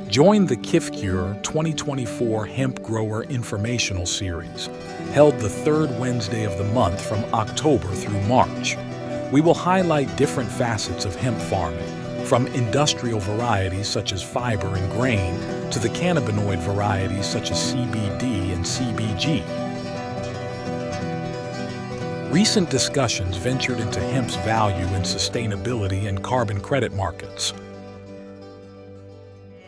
Join the Kifcure 2024 Hemp Grower Informational Series, held the third Wednesday of the month from October through March. We will highlight different facets of hemp farming, from industrial varieties such as fiber and grain to the cannabinoid varieties such as CBD and CBG. Recent discussions ventured into hemp's value in sustainability and carbon credit markets.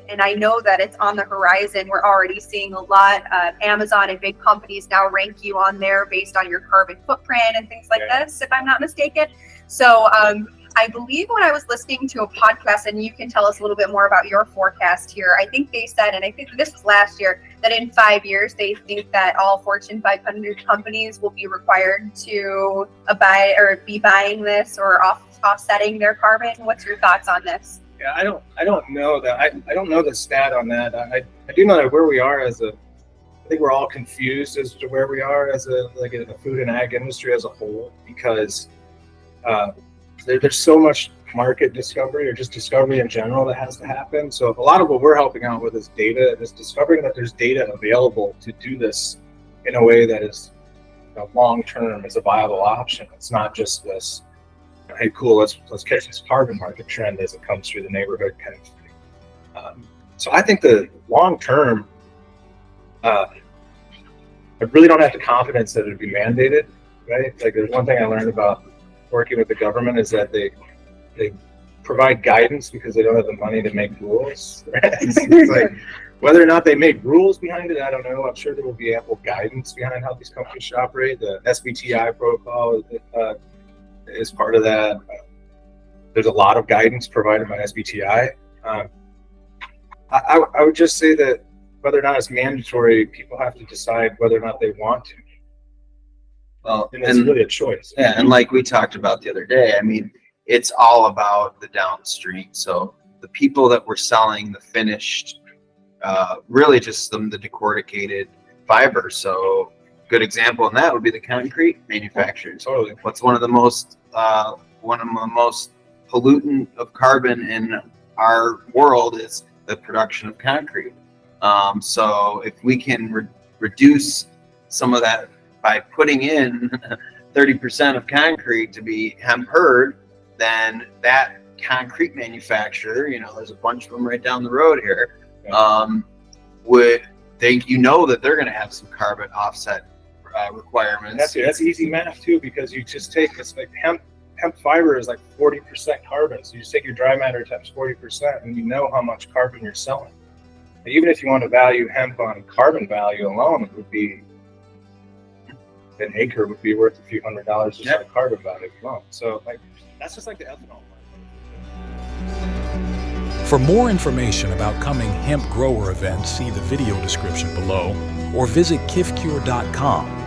And I know that it's on the horizon. We're already seeing a lot. Amazon and big companies now rank you on there based on your carbon footprint and things like this, if I'm not mistaken. So I believe when I was listening to a podcast, and you can tell us a little bit more about your forecast here, I think they said, and I think this was last year, that in 5 years, they think that all Fortune 500 companies will be required to abide or be buying this or offsetting their carbon. What's your thoughts on this? Yeah, I don't know that. I don't know the stat on that. I do know that where we are I think we're all confused as to where we are as in the food and ag industry as a whole, because there's so much market discovery or just discovery in general that has to happen. So a lot of what we're helping out with is data, is discovering that there's data available to do this in a way that is long term is a viable option. It's not just this, hey, cool, let's catch this carbon market trend as it comes through the neighborhood kind of thing. So I think the long term, I really don't have the confidence that it would be mandated, right? Like, there's one thing I learned about working with the government is that they provide guidance because they don't have the money to make rules. Right? It's like, whether or not they make rules behind it, I don't know. I'm sure there will be ample guidance behind how these companies should operate. The SBTI protocol is part of that. There's a lot of guidance provided by SBTI. I would just say that whether or not it's mandatory, people have to decide whether or not they want to. Well, and it's really a choice. Yeah, and like we talked about the other day, I mean, it's all about the downstream. So the people that were selling the finished, really just the decorticated fiber. So good example in that would be the concrete manufacturers. Totally. What's one of the most pollutant of carbon in our world is the production of concrete. So if we can reduce some of that by putting in 30% of concrete to be hemp herd, then that concrete manufacturer, there's a bunch of them right down the road here, would think that they're going to have some carbon offset requirements. That's easy math too, because you just take this, like hemp fiber is like 40% carbon. So you just take your dry matter times 40%, and you know how much carbon you're selling. And even if you want to value hemp on carbon value alone, it would be an acre would be worth a few $100s just on carbon value alone. So that's just like the ethanol. For more information about coming hemp grower events, see the video description below or visit kifcure.com.